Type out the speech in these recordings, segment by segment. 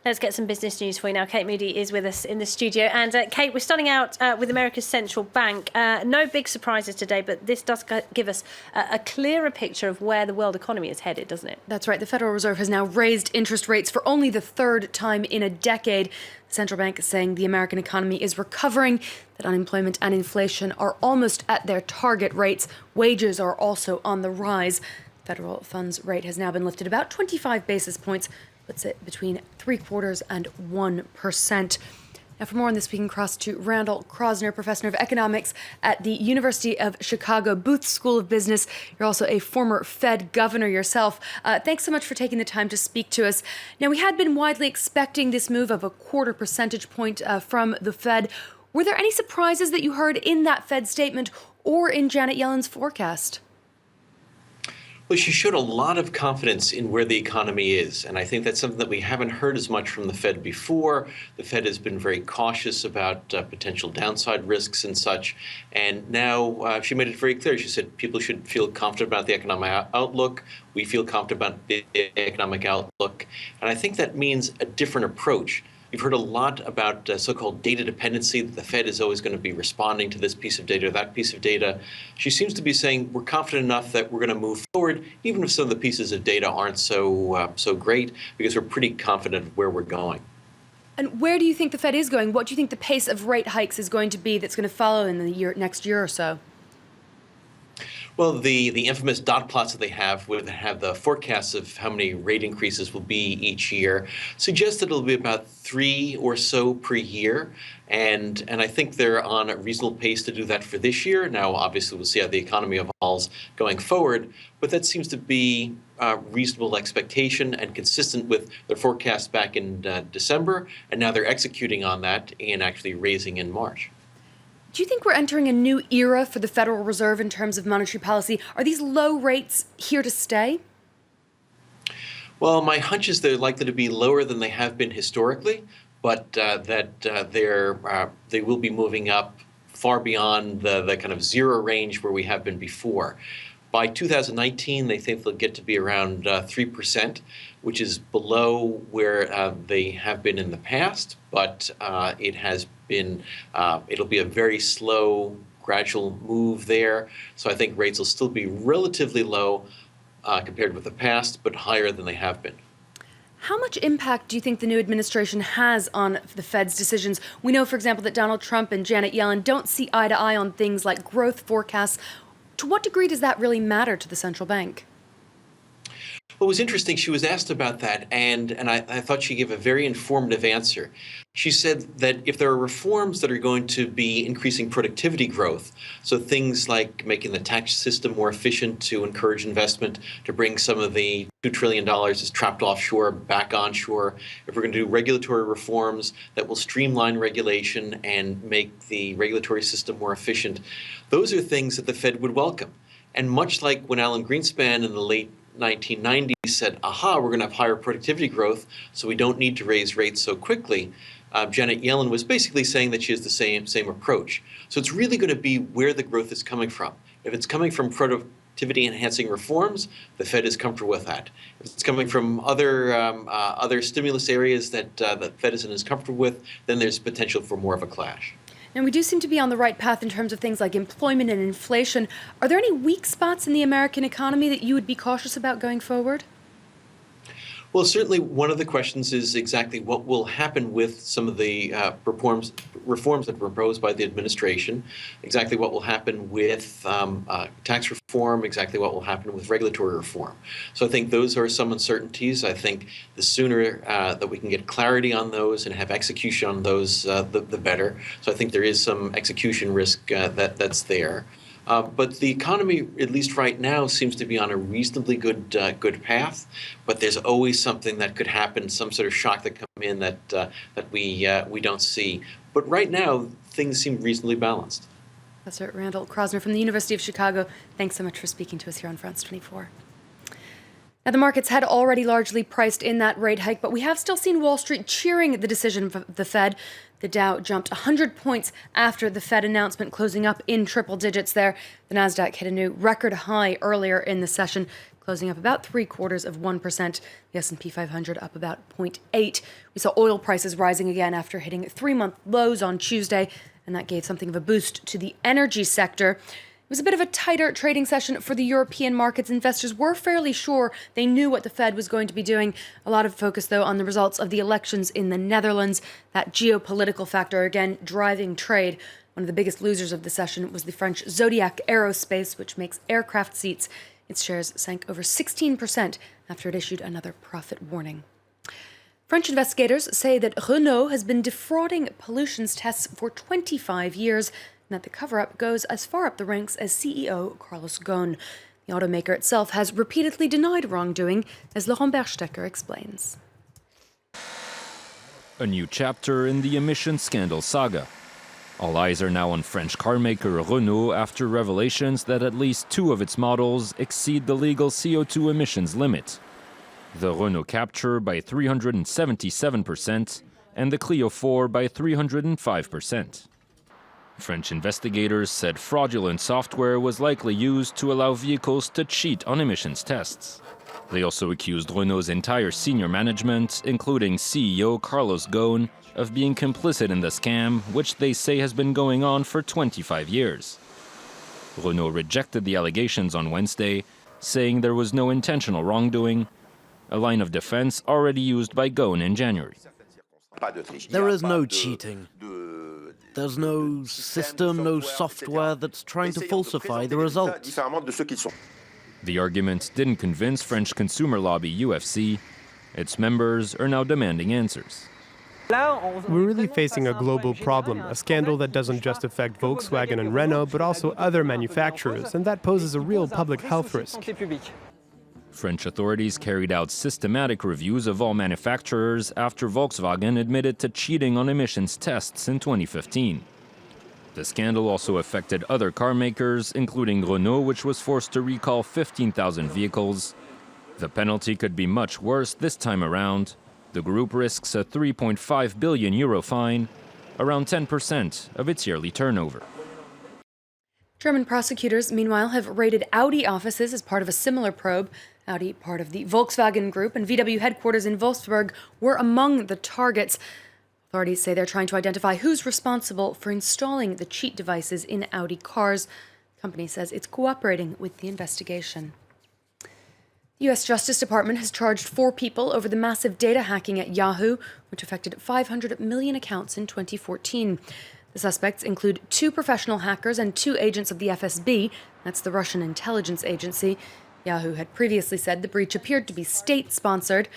Let's get some business news for you now. Kate Moody is with us in the studio. And Kate, we're starting out with America's central bank. No big surprises today, but this does give us a clearer picture of where the world economy is headed, doesn't it? That's right. The Federal Reserve has now raised interest rates for only the third time in a decade. The central bank is saying the American economy is recovering, that unemployment and inflation are almost at their target rates. Wages are also on the rise. Federal funds rate has now been lifted about 25 basis points, puts it between 0.75% and 1%. Now, for more on this, we can cross to Randall Kroszner, professor of economics at the University of Chicago Booth School of Business. You're also a former Fed governor yourself. Thanks so much for taking the time to speak to us. Now, we had been widely expecting this move of a 0.25 percentage point from the Fed. Were there any surprises that you heard in that Fed statement or in Janet Yellen's forecast? Well, she showed a lot of confidence in where the economy is, and I think that's something that we haven't heard as much from the Fed before. The Fed has been very cautious about potential downside risks and such, and now she made it very clear. She said people should feel confident about the economic outlook. We feel confident about the economic outlook, and I think that means a different approach. We've heard a lot about so-called data dependency, that the Fed is always going to be responding to this piece of data or that piece of data. She seems to be saying we're confident enough that we're going to move forward, even if some of the pieces of data aren't so great, because we're pretty confident where we're going. And where do you think the Fed is going? What do you think the pace of rate hikes is going to be that's going to follow in the next year or so? Well, the infamous dot plots that they have, where they have the forecasts of how many rate increases will be each year, suggest that it'll be about 3 or so per year. And I think they're on a reasonable pace to do that for this year. Now, obviously, we'll see how the economy evolves going forward, but that seems to be a reasonable expectation and consistent with their forecast back in December. And now they're executing on that and actually raising in March. Do you think we're entering a new era for the Federal Reserve in terms of monetary policy? Are these low rates here to stay? Well, my hunch is they're likely to be lower than they have been historically, but they will be moving up far beyond the kind of zero range where we have been before. By 2019, they think they'll get to be around 3%, which is below where they have been in the past, but it'll be a very slow, gradual move there. So I think rates will still be relatively low compared with the past, but higher than they have been. How much impact do you think the new administration has on the Fed's decisions? We know, for example, that Donald Trump and Janet Yellen don't see eye to eye on things like growth forecasts. To what degree does that really matter to the central bank? Well, it was interesting. She was asked about that, and I thought she gave a very informative answer. She said that if there are reforms that are going to be increasing productivity growth, so things like making the tax system more efficient to encourage investment, to bring some of the $2 trillion that's trapped offshore back onshore, if we're going to do regulatory reforms that will streamline regulation and make the regulatory system more efficient, those are things that the Fed would welcome. And much like when Alan Greenspan in the late 1990s said, aha, we're going to have higher productivity growth, so we don't need to raise rates so quickly. Janet Yellen was basically saying that she has the same approach. So it's really going to be where the growth is coming from. If it's coming from productivity-enhancing reforms, the Fed is comfortable with that. If it's coming from other stimulus areas that the Fed isn't as comfortable with, then there's potential for more of a clash. Now, we do seem to be on the right path in terms of things like employment and inflation. Are there any weak spots in the American economy that you would be cautious about going forward? Well, certainly one of the questions is exactly what will happen with some of the reforms that were proposed by the administration, exactly what will happen with tax reform, exactly what will happen with regulatory reform. So I think those are some uncertainties. I think the sooner that we can get clarity on those and have execution on those, the better. So I think there is some execution risk that's there. But the economy, at least right now, seems to be on a reasonably good path. But there's always something that could happen, some sort of shock that come in that we don't see. But right now, things seem reasonably balanced. Professor Randall Kroszner from the University of Chicago, thanks so much for speaking to us here on France 24. Now, the markets had already largely priced in that rate hike, but we have still seen Wall Street cheering the decision of the Fed. The Dow jumped 100 points after the Fed announcement, closing up in triple digits there. The Nasdaq hit a new record high earlier in the session, closing up about 0.75%. The S&P 500 up about 0.8. We saw oil prices rising again after hitting 3-month lows on Tuesday, and that gave something of a boost to the energy sector. It was a bit of a tighter trading session for the European markets. Investors were fairly sure they knew what the Fed was going to be doing. A lot of focus, though, on the results of the elections in the Netherlands. That geopolitical factor, again, driving trade. One of the biggest losers of the session was the French Zodiac Aerospace, which makes aircraft seats. Its shares sank over 16% after it issued another profit warning. French investigators say that Renault has been defrauding pollution tests for 25 years, and that the cover-up goes as far up the ranks as CEO Carlos Ghosn. The automaker itself has repeatedly denied wrongdoing, as Laurent Berstecker explains. A new chapter in the emission scandal saga. All eyes are now on French carmaker Renault after revelations that at least 2 of its models exceed the legal CO2 emissions limit. The Renault Captur by 377% and the Clio 4 by 305%. French investigators said fraudulent software was likely used to allow vehicles to cheat on emissions tests. They also accused Renault's entire senior management, including CEO Carlos Ghosn, of being complicit in the scam, which they say has been going on for 25 years. Renault rejected the allegations on Wednesday, saying there was no intentional wrongdoing, a line of defense already used by Ghosn in January. There is no cheating. There's no system, no software that's trying to falsify the results. The argument didn't convince French consumer lobby UFC. Its members are now demanding answers. We're really facing a global problem, a scandal that doesn't just affect Volkswagen and Renault, but also other manufacturers, and that poses a real public health risk. French authorities carried out systematic reviews of all manufacturers after Volkswagen admitted to cheating on emissions tests in 2015. The scandal also affected other car makers, including Renault, which was forced to recall 15,000 vehicles. The penalty could be much worse this time around. The group risks a 3.5 billion euro fine, around 10% of its yearly turnover. German prosecutors, meanwhile, have raided Audi offices as part of a similar probe. Audi, part of the Volkswagen Group, and VW headquarters in Wolfsburg were among the targets. Authorities say they're trying to identify who's responsible for installing the cheat devices in Audi cars. The company says it's cooperating with the investigation. The U.S. Justice Department has charged 4 people over the massive data hacking at Yahoo, which affected 500 million accounts in 2014. The suspects include 2 professional hackers and 2 agents of the FSB, that's the Russian intelligence agency. Yahoo had previously said the breach appeared to be state-sponsored.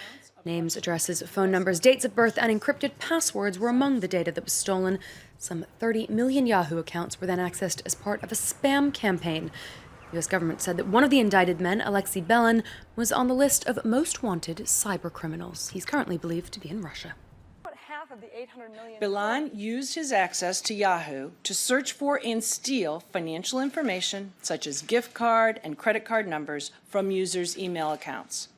Names, addresses, phone numbers, dates of birth, and encrypted passwords were among the data that was stolen. Some 30 million Yahoo accounts were then accessed as part of a spam campaign. The U.S. government said that one of the indicted men, Alexei Belin, was on the list of most wanted cybercriminals. He's currently believed to be in Russia. Belin used his access to Yahoo to search for and steal financial information such as gift card and credit card numbers from users' email accounts.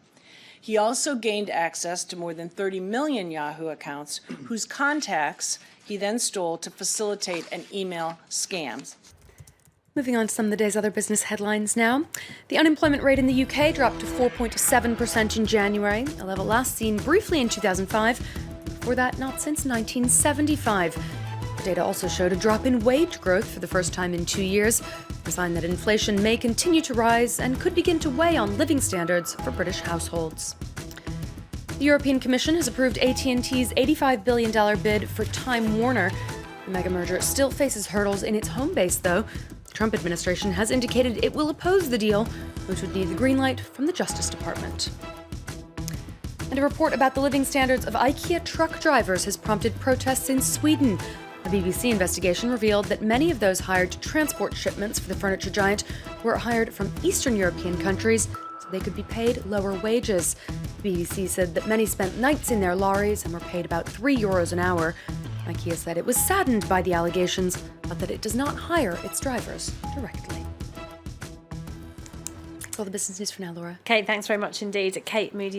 He also gained access to more than 30 million Yahoo accounts whose contacts he then stole to facilitate an email scams. Moving on to some of the day's other business headlines now. The unemployment rate in the UK dropped to 4.7% in January, a level last seen briefly in 2005. Before that, not since 1975. The data also showed a drop in wage growth for the first time in 2 years, a sign that inflation may continue to rise and could begin to weigh on living standards for British households. The European Commission has approved AT&T's $85 billion bid for Time Warner. The mega merger still faces hurdles in its home base, though. The Trump administration has indicated it will oppose the deal, which would need the green light from the Justice Department. And a report about the living standards of IKEA truck drivers has prompted protests in Sweden. A BBC investigation revealed that many of those hired to transport shipments for the furniture giant were hired from Eastern European countries, so they could be paid lower wages. The BBC said that many spent nights in their lorries and were paid about €3 an hour. IKEA said it was saddened by the allegations, but that it does not hire its drivers directly. That's all the business news for now, Laura. Kate, thanks very much indeed. Kate Moody